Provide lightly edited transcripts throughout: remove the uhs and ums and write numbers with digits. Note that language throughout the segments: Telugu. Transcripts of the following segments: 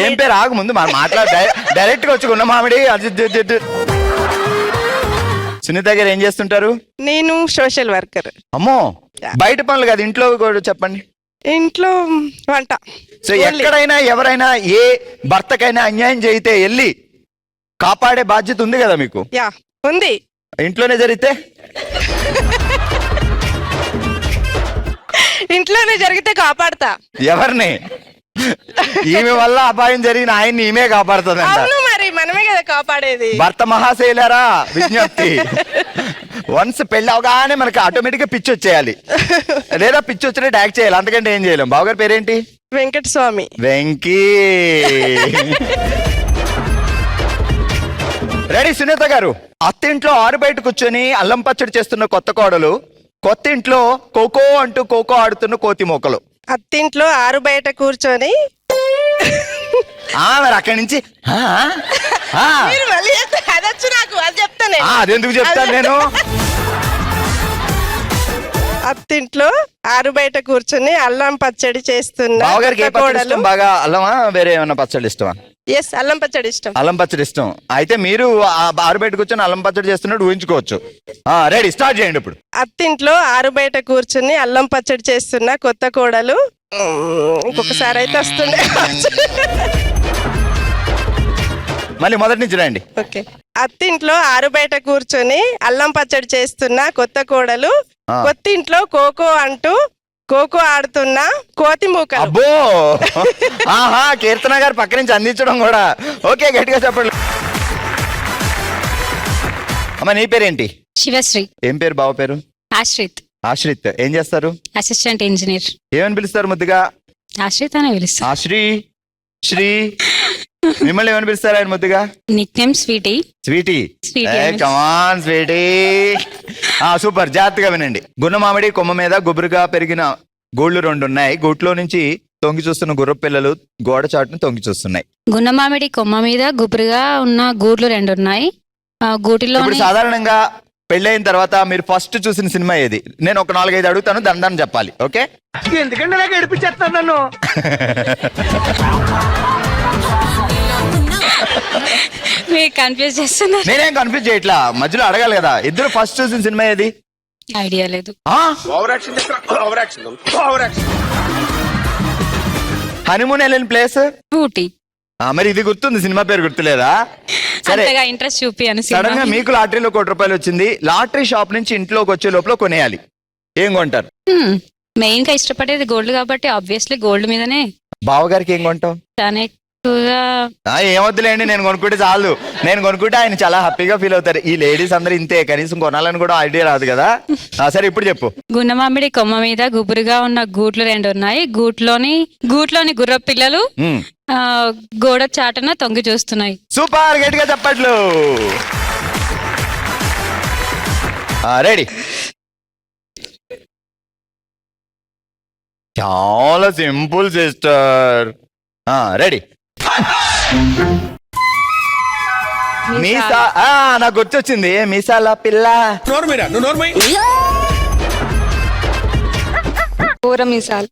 ఏం పేరు ఆగు ముందు మనం మాట్లాడ డైరెక్ట్ గా వచ్చి గున్న మామిడి అజిత్. సునీత గారు ఏం చేస్తుంటారు? నేను సోషల్ వర్కర్. అమ్మో, బయట పనులు కాదు, ఇంట్లో కూడా చెప్పండి. ఇంట్లో వంట. సో ఎక్కడైనా ఎవరైనా ఏ భర్తకైనా అన్యాయం చేయితే వెళ్ళి కాపాడే బాధ్యత ఉంది కదా మీకు? యా ఉంది. ఇంట్లోనే జరిగితే? ఇంట్లోనే జరిగితే కాపాడతా. ఎవరిని? ఈమె వల్ల అపాయం జరిగిన ఆయన్ని ఈమె కాపాడుతుంది. అవును, మరి మనమే కదా కాపాడేది. భర్త మహాశైలరా విజ్ఞప్తి, వన్స్ పెళ్ళి అవగానే మనకి ఆటోమేటిక్ గా పిచ్చి వచ్చేయాలి, లేదా పిచ్చి వచ్చినట్టు యాక్ట్ చేయాలి, అంతకంటే ఏం చేయలేం. బావగారి పేరేంటి? వెంకట స్వామి. వెంకీ. రెడీ సునీత గారు. అత్తింట్లో ఆరు బయట కూర్చొని అల్లం పచ్చడి చేస్తున్న కొత్త కోడలు, కొత్త ఇంట్లో ఖోఖో అంటూ ఖోఖో ఆడుతున్న కోతి మొక్కలు. అత్తింట్లో ఆరు బయట కూర్చొని మరి అక్కడి నుంచి అదొచ్చు నాకు, అది చెప్తాను. అదెందుకు చెప్తాను నేను? అత్తింట్లో ఆరు బయట కూర్చొని అల్లం పచ్చడి చేస్తున్న బావగారికి ఏ పచ్చడి ఇష్టం బాగా? అల్లమా వేరే ఏమన్నా పచ్చడి ఇష్టమా? ఎస్, అల్లం పచ్చడి ఇష్టం. అల్లం పచ్చడి ఇష్టం. అయితే మీరు ఆరు బయట కూర్చొని అల్లం పచ్చడి చేస్తున్నట్టు ఊహించుకోవచ్చు. రెడీ, స్టార్ట్ చేయండి ఇప్పుడు. అత్తింట్లో ఆరు బయట కూర్చుని అల్లం పచ్చడి చేస్తున్న కొత్త కోడలు. ఇంకొకసారి అయితే వస్తుండే. మళ్ళీ మొదటి నుంచి రండి. ఓకే. అత్తింట్లో ఆరు బయట కూర్చొని అల్లం పచ్చడి చేస్తున్న కొత్త కోడలు, కొత్తింట్లో ఖోఖో అంటూ ఖోఖో ఆడుతున్న కోతి మూకలు. అబ్బో, కీర్తన గారు పక్క నుంచి అందించడం కూడా. ఓకే, గట్టిగా చెప్పండి. అమ్మ, నీ పేరేంటి? శివశ్రీ. ఏం పేరు బావ పేరు? ఆశ్రిత్. ఆశ్రిత్. ఏం చేస్తారు? Assistant engineer. ఏమని పిలుస్తారు ముద్దుగా? ఆశ్రిత్ అనే పిలుస్తారు. ఆశ్రీ, శ్రీ. మిమ్మల్ని ఏమని పిలుస్తారు ఆయన ముద్దుగా? Nick name sweetie. Sweetie. Come on sweetie. Super. జాగ్రత్తగా వినండి. గున్న మామిడి కొమ్మ మీద గుబురుగా పెరిగిన గూళ్ళు 2 ఉన్నాయి. గూట్లో నుంచి తొంగి చూస్తున్న గుర్ర పిల్లలు గోడ చాటును తొంగి చూస్తున్నాయి. గున్న మామిడి కొమ్మ మీద గుబురుగా ఉన్న గూడ్లు 2 ఉన్నాయి. గూటిలో సాధారణంగా పెళ్ళైన తర్వాత మీరు ఫస్ట్ చూసిన సినిమా ఏది? నేను ఒక 4-5 అడుగుతాను, దండాన్ని చెప్పాలి. ఓకే? ఎందుకంటే నాకు ఏడిపించేస్తాను నన్ను. మీరు కన్ఫ్యూజ్ చేస్తున్నారు. నేనేం కన్ఫ్యూజ్ చేయట్లా, మధ్యలో అడగాలి కదా. ఇద్దరు ఫస్ట్ చూసిన సినిమా ఏది? ఐడియా లేదు. హనీమూన్ వెళ్ళిన ప్లేస్? ఊటీ. మరి ఇది గుర్తుంది, సినిమా పేరు గుర్తులేదా? సరే, ఇంట్రెస్ట్ చూపి అని. సడన్ గా మీకు లాటరీలో ₹1 వచ్చింది. లాటరీ షాప్ నుంచి ఇంట్లోకి వచ్చే లోపల కొనేయాలి. ఏం కొంటారు? మెయిన్ గా ఇష్టపడేది గోల్డ్ కాబట్టి ఆబ్వియస్లీ గోల్డ్ మీదనే. బావగారికి ఏం కొంటాం? ఏమొద్దులేండి, నేను కొనుక్కుంటే చాలు. నేను కొనుక్కుంటే ఆయన చాలా హ్యాపీగా ఫీల్ అవుతారు. ఈ లేడీస్ అందరూ ఇంతే, కనీసం కొనాలని కూడా ఐడియా రాదు కదా. సరే, ఇప్పుడు చెప్పు. గున్నమామిడి కొమ్మ మీద గుబురుగా ఉన్న గూట్లు 2 ఉన్నాయి. గూట్లోని గుర్ర పిల్లలు గోడ చాటున తొంగి చూస్తున్నాయి. సూపర్, గట్టిగా చెప్పట్లు. రెడీ. చాలా సింపుల్ సిస్టర్. రెడీ. మీసా. నాకు గుర్తొచ్చింది, మీసాల పిల్ల. మీసాలు.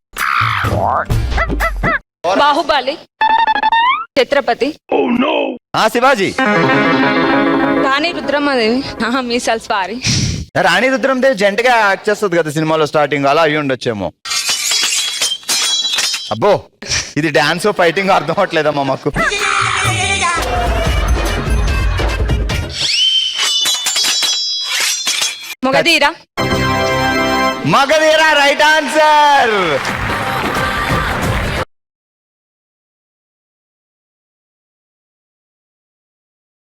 బాహుబలి. ఛత్రపతి. శివాజీ. రాణి రుద్రమ్మదేవి. మీసాలు సారీ. రాణి రుద్రమదేవి జంటగా యాక్ట్ చేస్తుంది కదా సినిమాలో, స్టార్టింగ్ అలా అయ్యి ఉండొచ్చేమో. అబ్బో, ఇది డాన్స్ ఫైటింగ్ అర్థం అవట్లేదమ్మా మాకు. మగధీరా. Right answer.